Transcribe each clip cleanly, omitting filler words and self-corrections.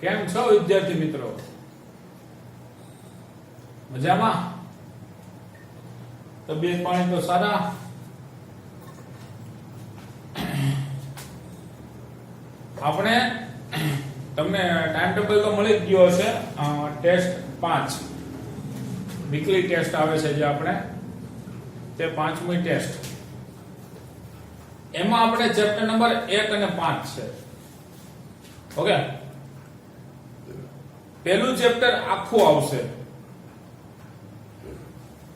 કેમ છો વિદ્યાર્થી મિત્રો? મજામાં? તબિયત પાણી તો સારા? આપણે તમને ટાઈમ ટેબલ તો મળી જ ગયો હશે. ટેસ્ટ 5 વીકલી ટેસ્ટ આવે છે જે આપણે તે 5મી ટેસ્ટ. એમાં આપણે ચેપ્ટર નંબર 1 અને 5 છે. ઓકે, પહેલું ચેપ્ટર આખું આવશે.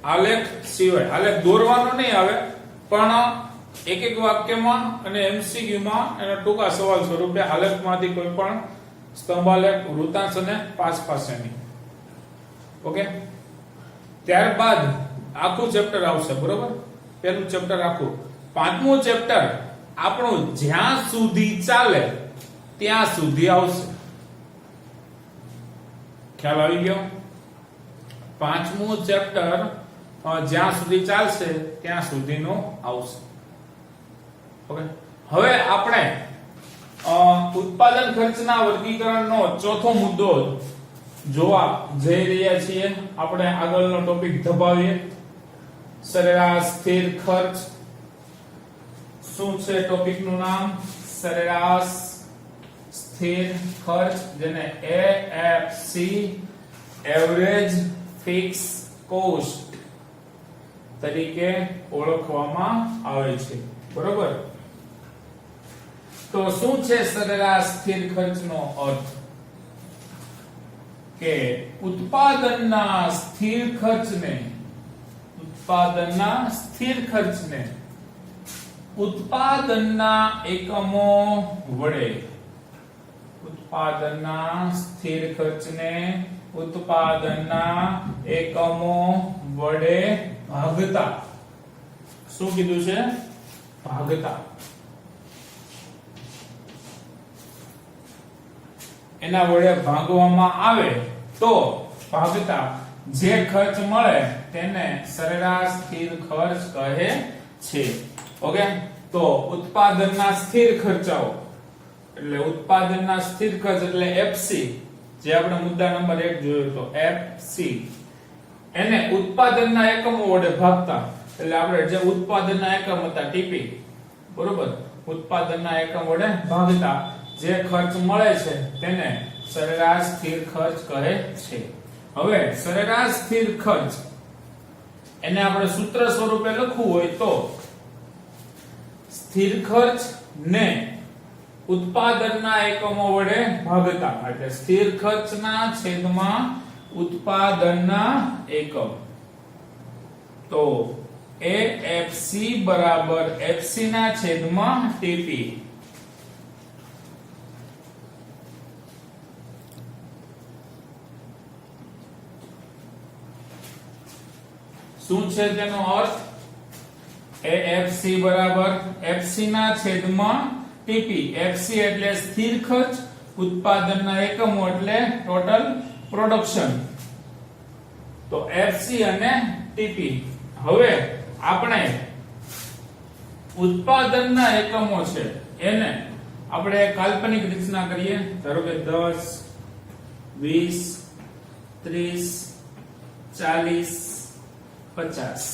આલેખ સિવાય, આલેખ દોરવાનો નહીં આવે, પણ એક એક વાક્યમાં અને એમસીક્યુ માં એના ટૂંકા સવાલ સ્વરૂપે આલેખમાંથી કોઈ પણ સ્તંભાલેખ, વૃત્તાંશ અને પાસની. ઓકે, ત્યારબાદ આખું ચેપ્ટર આવશે. બરોબર, પહેલું ચેપ્ટર આખું. 5મું ચેપ્ટર આપણું જ્યાં સુધી ચાલે ત્યાં સુધી આવશે. ખ્યાલ આવી ગયો? 5મું ચેપ્ટર જ્યાં સુધી ચાલશે ત્યાં સુધીનો આવશે. ઓકે, હવે આપણે ઉત્પાદન ખર્ચના વર્ગીકરણનો ચોથો મુદ્દો જોવા જઈ રહ્યા છીએ. આપણે આગળનો ટોપિક ધપાવીએ. સરેરાશ સ્થિર ખર્ચ. શું છે ટોપિકનું નામ? સરેરાશ સ્થિર ખર્ચ, જેને AFC એવરેજ ફિક્સ કોસ્ટ તરીકે ઓળખવામાં આવે છે. બરોબર, તો શું છે સરેરાશ સ્થિર ખર્ચનો અર્થ? કે ઉત્પાદનના સ્થિર ખર્ચને ઉત્પાદનના એકમો વડે ઉત્પાદનના સ્થિર ખર્ચને ઉત્પાદનના એકમો વડે ભાગતા. શું કીધું છે? ભાગતા. એના વડે ભાગવામાં આવે તો ભાગતા જે ખર્ચ મળે તેને સરેરાશ સ્થિર ખર્ચ કહે છે. ઓકે, તો ઉત્પાદનના સ્થિર ખર્ચાઓ એટલે ઉત્પાદનના સ્થિર ખર્ચ એટલે FC, જે આપણે મુદ્દા નંબર 1 જોયો તો FC, એને ઉત્પાદનના એકમો વડે ભાગતા. એટલે આપણે જે ઉત્પાદનના એકમ હતા TP, બરોબર, ઉત્પાદનના એકમ વડે ભાગતા જે ખર્ચ મળે છે તેને સરેરાશ સ્થિર ખર્ચ કહે છે. હવે સરેરાશ સ્થિર ખર્ચ એને આપણે સૂત્ર સ્વરૂપે લખવું હોય તો સ્થિર ખર્ચ ને ઉત્પાદનના એકમો વડે ભાગતા, એટલે સ્થિર ખર્ચના છેદમાં ઉત્પાદનના એકમ. તો AFC બરાબર FC ના છેદમાં TP. શું છે તેનો અર્થ? AFC બરાબર FC ના છેદમાં TP. FC એટલે સ્થિર ખર્ચ, ઉત્પાદનના એકમો એટલે ટોટલ પ્રોડક્શન. તો FC અને TP. હવે આપણે ઉત્પાદનના એકમો છે એને આપણે કાલ્પનિક રચના કરીએ. ધારો કે 10, 20, 30, 40, 50.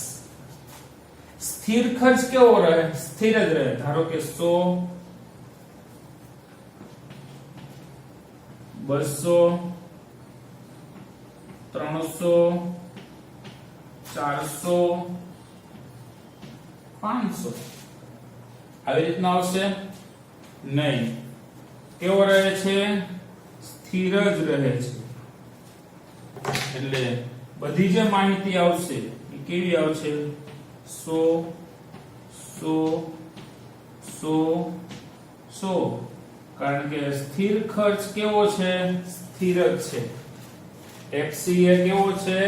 સ્થિર ખર્ચ કેવો રહે? સ્થિર જ રહે. ધારો કે 100, 200, 300, 400, 500. આવી રીતના આવશે નહીં. કેવો રહે છે? સ્થિર જ રહે છે. એટલે બધી જે માહિતી આવશે એ કેવી આવશે? 100, 100, 100, 100. કારણ કે સ્થિર ખર્ચ કેવો છે? સ્થિર જ છે. FC એ કેવો છે?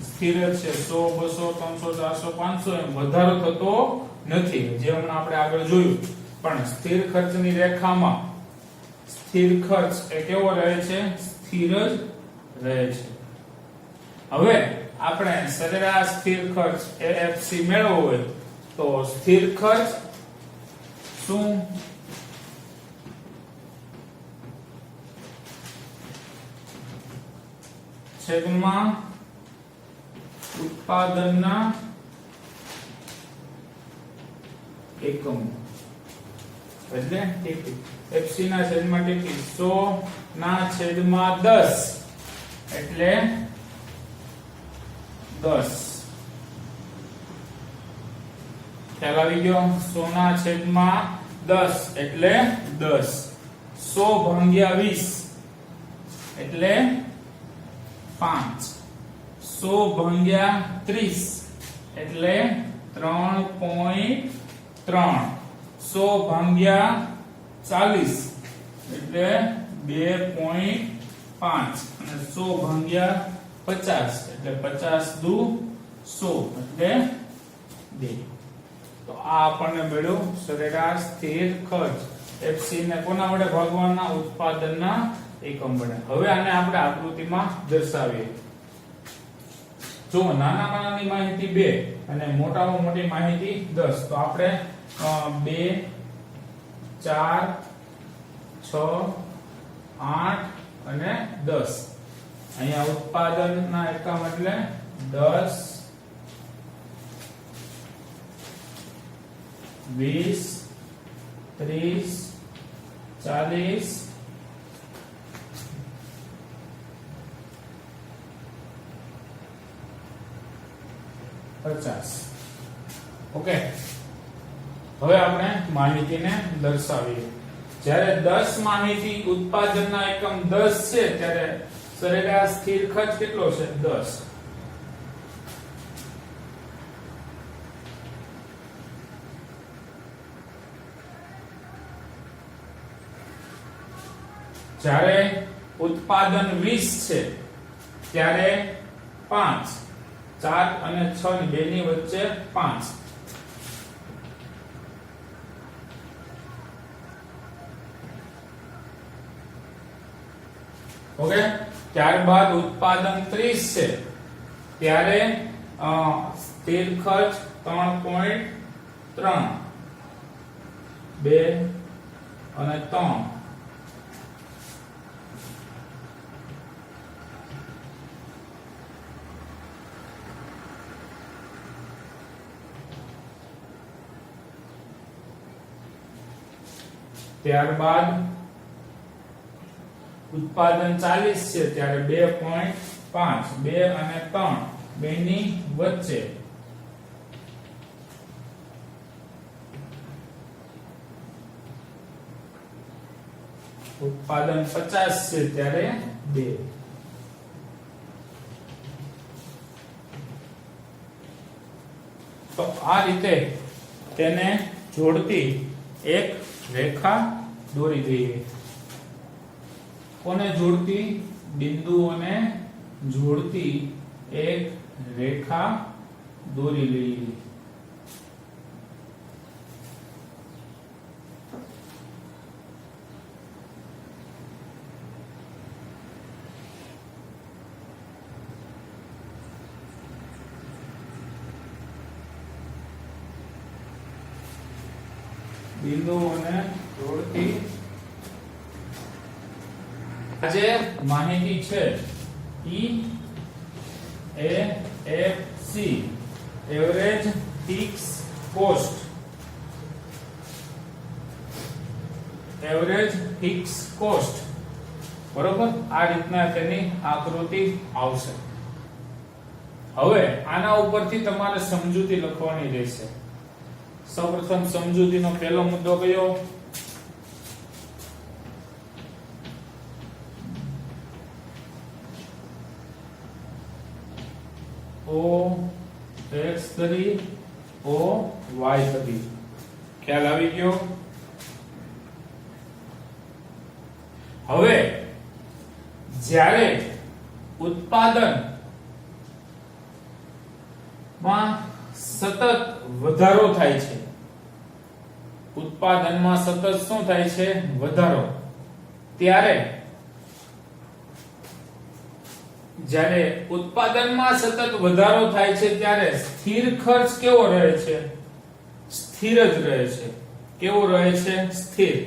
સ્થિર જ છે. 100, 200, 300, 400, 500 એમ વધારો થતો નથી, જે હમણાં આપણે આગળ જોયું. પણ સ્થિર ખર્ચની રેખામાં સ્થિર ખર્ચ એ કેવો રહે છે? સ્થિર જ રહે છે. હવે આપણે સરેરાશ સ્થિર ખર્ચ AFC મેળવવો હોય તો સ્થિર ખર્ચ શું? છેદમાં ઉત્પાદનના એકમો એટલે ટીપી એફસી ના છેદમાં ટીપી 100 ના છેદમાં 10 એટલે 10 ખ્યાલ આવી ગયો 100 ના છેદમાં 10 એટલે 10 100 ભાગ્યા 20 એટલે 5 100 ભાગ્યા 30 એટલે 3.3 100 ભાગ્યા 40 એટલે 2.5 અને 100 ભાગ્યા 50 એટલે 50 દુ 100 એટલે 2. તો આ આપણને મળ્યો સરેરાશ સ્થિર ખર્ચ એફસી ને કોના વડે ભાગવાના ઉત્પાદનના એકમ વડે. હવે આને આપણે આકૃતિમાં દર્શાવીએ. જો નાનામાં નાની માહિતી 2 અને મોટામાં મોટી માહિતી 10 તો આપણે 2 4 6 8 અને 10 અહીંયા ઉત્પાદનના એકમ એટલે 10 20 30 40 50. ઓકે, હવે આપણે માહિતીને દર્શાવીએ. જ્યારે 10 માહિતી ઉત્પાદનના એકમ 10 છે ત્યારે સરેરાશ સ્થિર ખર્ચ કેટલો છે 10. જ્યારે ઉત્પાદન 20 છે ત્યારે 5 4 અને 6 ની બેની વચ્ચે 5. ઓકે, ત્યારબાદ ઉત્પાદન 30 છે ત્યારે સ્થિર ખર્ચ 3.3 2 અને 3. ત્યારબાદ ઉત્પાદન 40 છે ત્યારે 2.5 2 અને 3 બેની વચ્ચે. ઉત્પાદન 50 છે ત્યારે 2. તો આ રીતે તેને જોડતી એક રેખા દોરી દઈએ. કોને જોડતી? બિંદુઓને જોડતી એક રેખા દોરી લઈએ. બિંદુઓને જોડતી જે માહિતી છે E A F C average fix cost. Average fix cost બરોબર. આ રીતના તેની આકૃતિ આવશે. હવે આના ઉપરથી તમારે સમજૂતી લખવાની રહેશે. સૌપ્રથમ સમજૂતીનો પહેલો મુદ્દો કયો? O x ધરી O y ધરી. ખ્યાલ આવી ગયો? હવે જ્યારે ઉત્પાદન માં સતત વધારો થાય છે, ઉત્પાદનમાં સતત શું થાય છે? વધારો. ત્યારે જ્યારે ઉત્પાદનમાં સતત વધારો થાય છે ત્યારે સ્થિર ખર્ચ કેવો રહે છે? સ્થિર જ રહે છે. કેવો રહે છે? સ્થિર.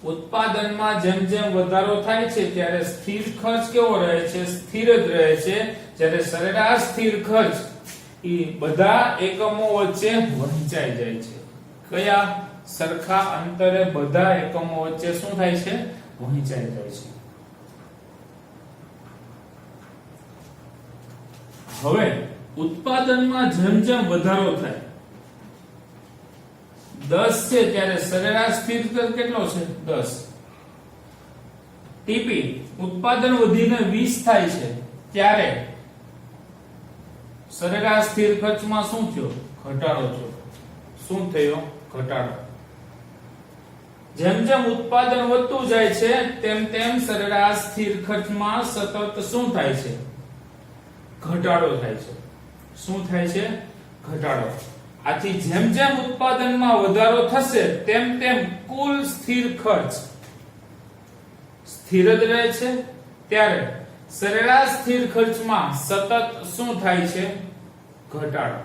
ઉત્પાદનમાં જેમ જેમ વધારો થાય છે ત્યારે સ્થિર ખર્ચ કેવો રહે છે? સ્થિર જ રહે છે. જ્યારે સરેરાશ સ્થિર ખર્ચ એ બધા એકમો વચ્ચે વહેંચાઈ જાય છે. કયા? સરખા અંતરે બધા એકમો વચ્ચે શું થાય છે? વહેંચાઈ જાય છે. હવે ઉત્પાદનમાં જેમ જેમ વધારો થાય 10 છે ત્યારે સરેરાશ સ્થિર ખર્ચ કેટલો છે? 10. ટીપી ઉત્પાદન વધીને 20 થાય છે ત્યારે સરેરાશ સ્થિર ખર્ચમાં શું થયો? ઘટાડો થયો. શું થયો? ઘટાડો. જેમ જેમ ઉત્પાદન વધતું જાય છે તેમ તેમ સરેરાશ સ્થિર ખર્ચમાં સતત શું થાય છે? ઘટાડો થાય છે. શું થાય છે? ઘટાડો. આથી જેમ જેમ ઉત્પાદનમાં વધારો થશે તેમ તેમ કુલ સ્થિર ખર્ચ સ્થિર જ રહે છે. ત્યારે સરેરાશ સ્થિર ખર્ચમાં સતત શું થાય છે? ઘટાડો.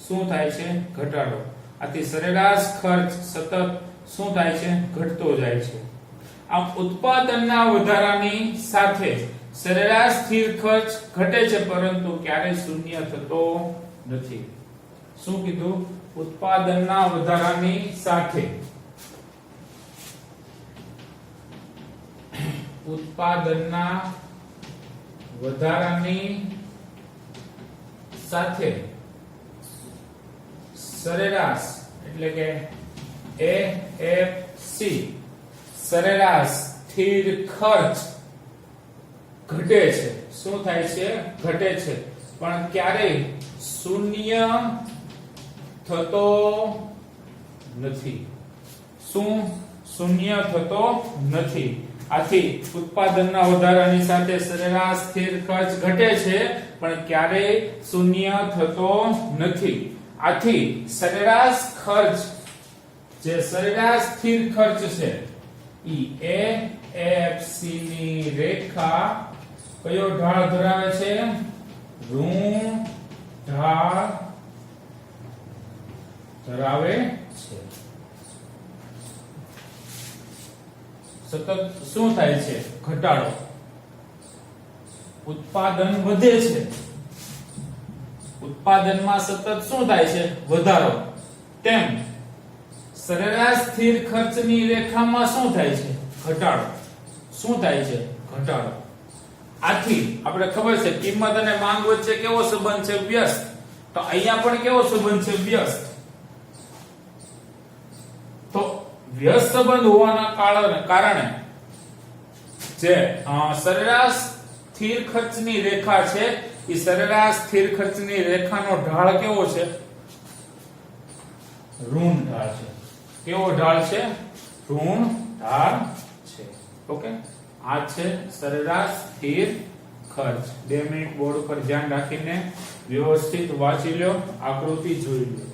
શું થાય છે? ઘટાડો. આથી સરેરાશ ખર્ચ સતત શું થાય છે? ઘટતો જાય છે. આમ ઉત્પાદનના વધારાની સાથે સરેરાશ સ્થિર ખર્ચ ઘટે છે પરંતુ ક્યારેય શૂન્ય થતો નથી. શું કીધું? ઉત્પાદનના વધારાની સાથે ઉત્પાદનના વધારાની સાથે સરેરાશ એટલે કે AFC સરેરાશ સ્થિર ખર્ચ ઘટે છે. શું થાય છે? ઘટે છે. પણ ક્યારેય શૂન્ય થતો નથી. શું? શૂન્ય થતો નથી. આથી ઉત્પાદનના વધારાની સાથે સરેરાશ સ્થિર ખર્ચ ઘટે છે પણ ક્યારેય શૂન્ય થતો નથી. આથી સરેરાશ ખર્ચ જે સરેરાશ સ્થિર ખર્ચ છે ઈ AFC ની રેખા કયો ઢાળ ધરાવે છે? ઋણ ઢાળ ધરાવે છે. સતત શું થાય છે? ઘટાડો. ઉત્પાદન વધે છે. ઉત્પાદનમાં સતત શું થાય છે? વધારો. તેમ સરેરાશ સ્થિર ખર્ચની રેખામાં શું થાય છે? ઘટાડો. શું થાય છે? ઘટાડો. આથી આપણે ખબર છે કિંમત અને માંગ વચ્ચે કેવો સંબંધ છે? વ્યસ્ત. તો અહીંયા પણ કેવો સંબંધ છે? વ્યસ્ત. તો વ્યસ્ત સંબંધ હોવાના કારણે જે સરેરાશ સ્થિર ખર્ચની રેખા છે એ સરેરાશ સ્થિર ખર્ચની રેખાનો ઢાળ કેવો છે? ઋણ ઢાળ છે. કેવો ઢાળ છે? ઋણ ઢાળ છે. ઓકે, આ છે સરેરાશ સ્થિર ખર્ચ. 2 મિનિટ બોર્ડ ઉપર ધ્યાન રાખીને વ્યવસ્થિત વાંચી લો, આકૃતિ જોઈ લો.